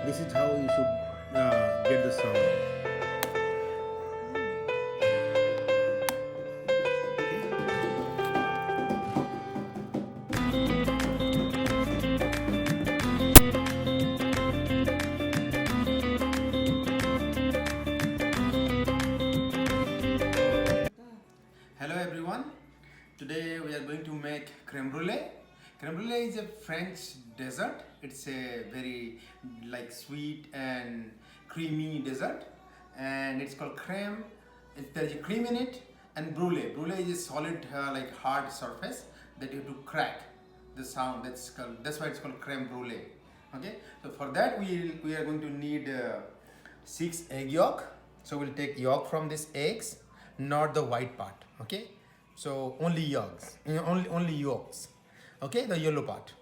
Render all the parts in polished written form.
This is how you should get the sound. Hello everyone. Today we are going to make crème brûlée. Crème brûlée is a French dessert. It's a very like sweet and creamy dessert, and it's called crème. There's a cream in it, and brûlée. Brûlée is a solid like hard surface that you have to crack the sound. That's why it's called crème brûlée. Okay. So for that we are going to need 6 egg yolk. So we'll take yolk from these eggs, not the white part. Okay, so only yolks, only yolks. Okay, the yellow part.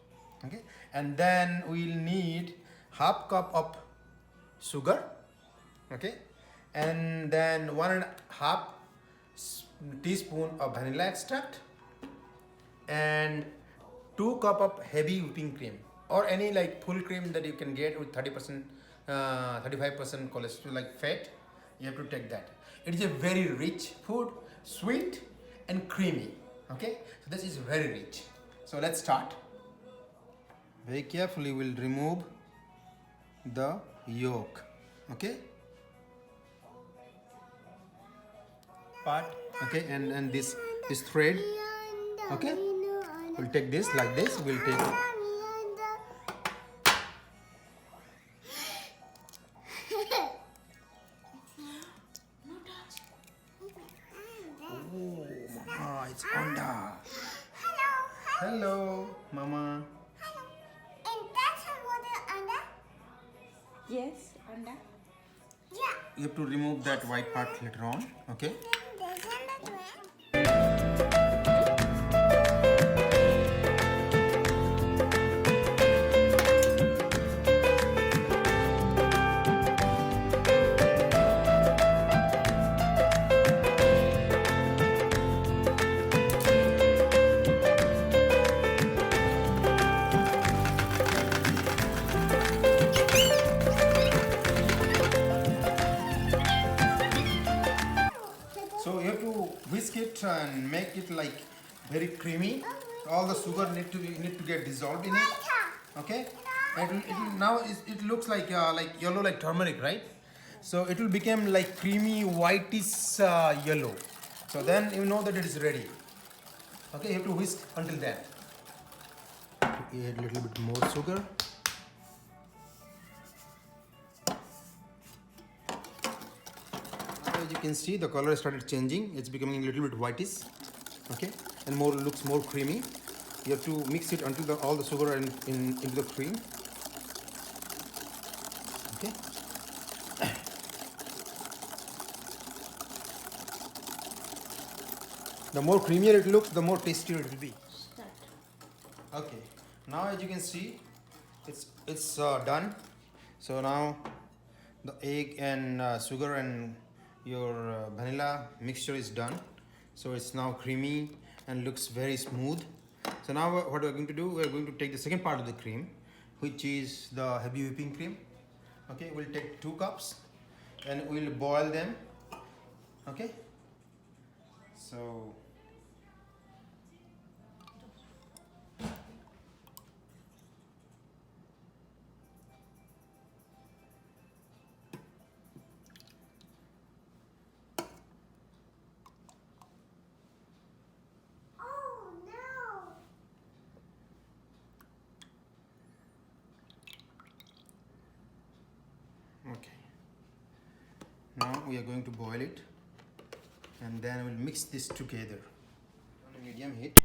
Okay, and then we'll need half cup of sugar. Okay, and then 1.5 teaspoon of vanilla extract, and 2 cup of heavy whipping cream, or any like full cream that you can get with 30%, 35% cholesterol like fat. You have to take that. It is a very rich food, sweet and creamy. Okay, so this is very rich. So let's start. Very carefully we'll remove the yolk. Okay, part. Okay, and this thread. Okay, we'll take this like this. We'll take Mama, it's Onda. Hello, Mama. And that's water under? Yes, under. Yeah. You have to remove that white part later on. Okay. Then there's another one. So you have to whisk it and make it like very creamy. All the sugar need to get dissolved in it. Okay. And now it looks like yellow, like turmeric, right? So it will become like creamy whitish yellow. So then you know that it is ready. Okay, you have to whisk until then. Add a little bit more sugar. As you can see, the color started changing. It's becoming a little bit whitish. Okay, and looks more creamy. You have to mix it until all the sugar into the cream. Okay. The more creamier it looks, the more tastier it will be. Start. Okay. Now as you can see, it's done. So now the egg and sugar and your vanilla mixture is done. So it's now creamy and looks very smooth. So now what we're going to do, we're going to take the second part of the cream, which is the heavy whipping cream. Okay, we'll take 2 cups and we'll boil them. Okay, so Oh no. okay, now we are going to boil it, and then we'll mix this together on a medium heat.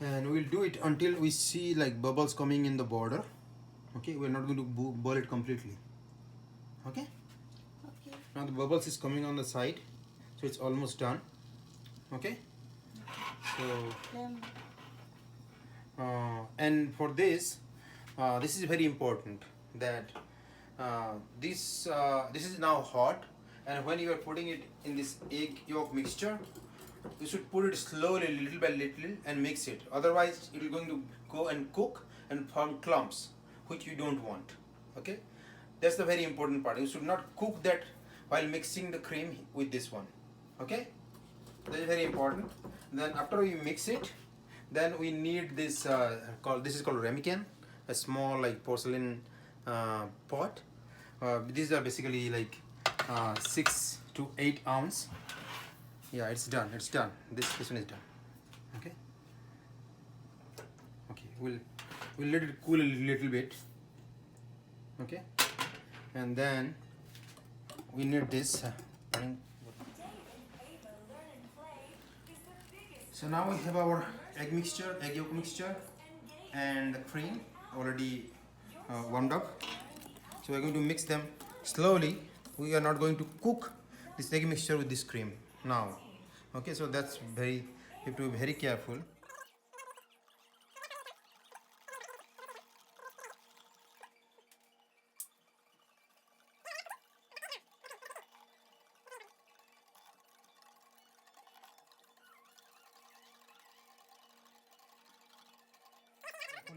And we'll do it until we see like bubbles coming in the border. Okay, we're not going to boil it completely. Okay, Okay. now the bubbles is coming on the side, so it's almost done. Okay, so Then and for this this is very important that this is now hot, and when you are putting it in this egg yolk mixture, you should put it slowly, little by little, and mix it. Otherwise, it is going to go and cook and form clumps, which you don't want. Okay, that's the very important part. You should not cook that while mixing the cream with this one. Okay, that is very important. Then after we mix it, then we need this this is called ramekin, a small like porcelain pot. These are basically like 6 to 8 ounce. Yeah, it's done. It's done. This one is done. Okay. Okay. We'll let it cool a little bit. Okay. And then we need this. So now we have our egg yolk mixture, and the cream already warmed up. So we're going to mix them slowly. We are not going to cook this egg mixture with this cream now. Okay, so that's you have to be very careful.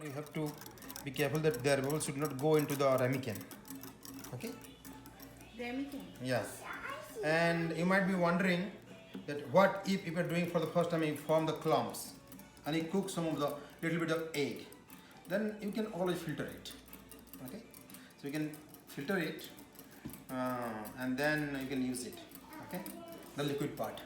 You have to be careful that the bubbles should not go into the ramekin. Okay? Ramekin? Yeah. And you might be wondering that what if you are doing for the first time, you form the clumps and you cook some of the little bit of egg, then you can always filter it. Okay? So you can filter it and then you can use it. Okay? The liquid part.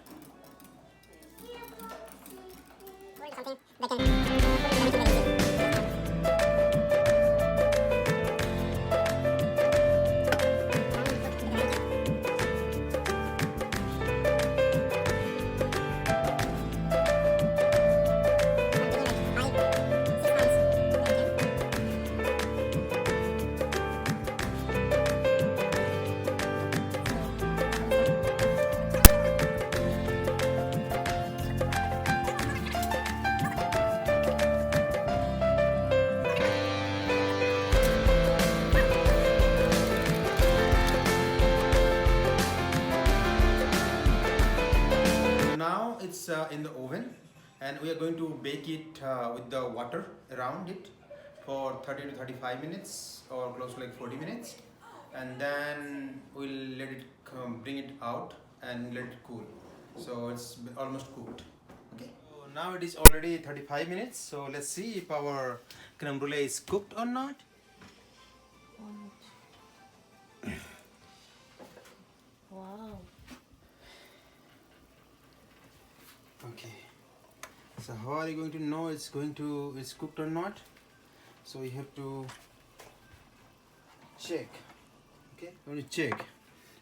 It's in the oven, and we are going to bake it with the water around it for 30 to 35 minutes or close to like 40 minutes, and then we'll let it bring it out and let it cool. So it's almost cooked. Okay, so now it is already 35 minutes, so let's see if our crème brûlée is cooked or not. Wow. Okay, so how are you going to know it's cooked or not? So you have to check. Okay, when you check,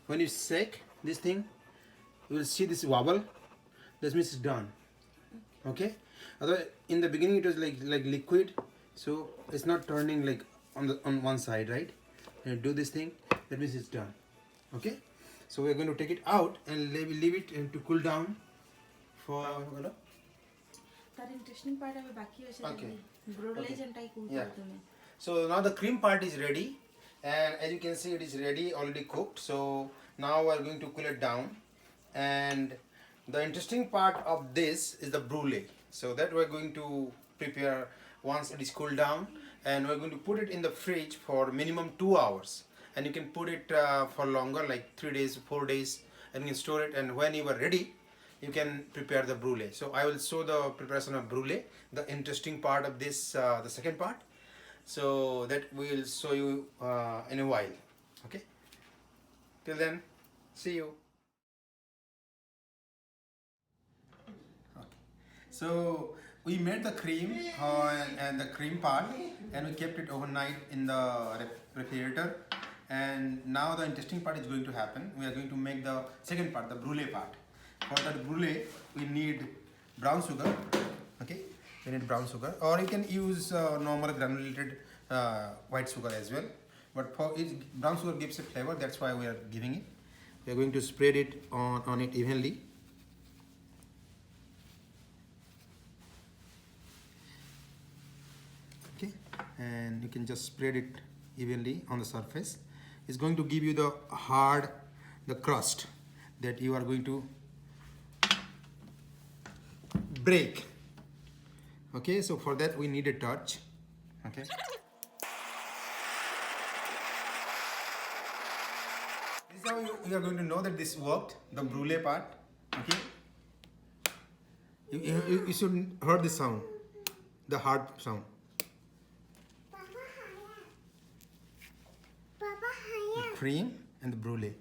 when you shake this thing, you will see this wobble. That means it's done. Okay, otherwise in the beginning it was like liquid, so it's not turning like on one side, right? And you do this thing, that means it's done. Okay, so we're going to take it out and leave it to cool down. That interesting part of Okay. okay. Yeah. So now the cream part is ready, and as you can see it is ready, already cooked. So now we are going to cool it down, and the interesting part of this is the brulee. So that we are going to prepare once it is cooled down, and we are going to put it in the fridge for minimum 2 hours, and you can put it for longer, like 3 days, 4 days, and you can store it, and when you are ready, you can prepare the brulee. So I will show the preparation of brulee, the interesting part of this, the second part. So that we will show you in a while. Okay. Till then, see you. Okay. So we made the cream and the cream part, and we kept it overnight in the refrigerator. And now the interesting part is going to happen. We are going to make the second part, the brulee part. For that brulee, we need brown sugar. Okay, we need brown sugar, or you can use normal granulated white sugar as well. But for it, brown sugar gives a flavor. That's why we are giving it. We are going to spread it on it evenly. Okay, and you can just spread it evenly on the surface. It's going to give you the crust that you are going to break. Okay, so for that we need a torch. Okay. This is how you are going to know that this worked, the brulee part. Okay. You should hear the sound, the hard sound. Papa haya. Papa haya. Cream and the brulee.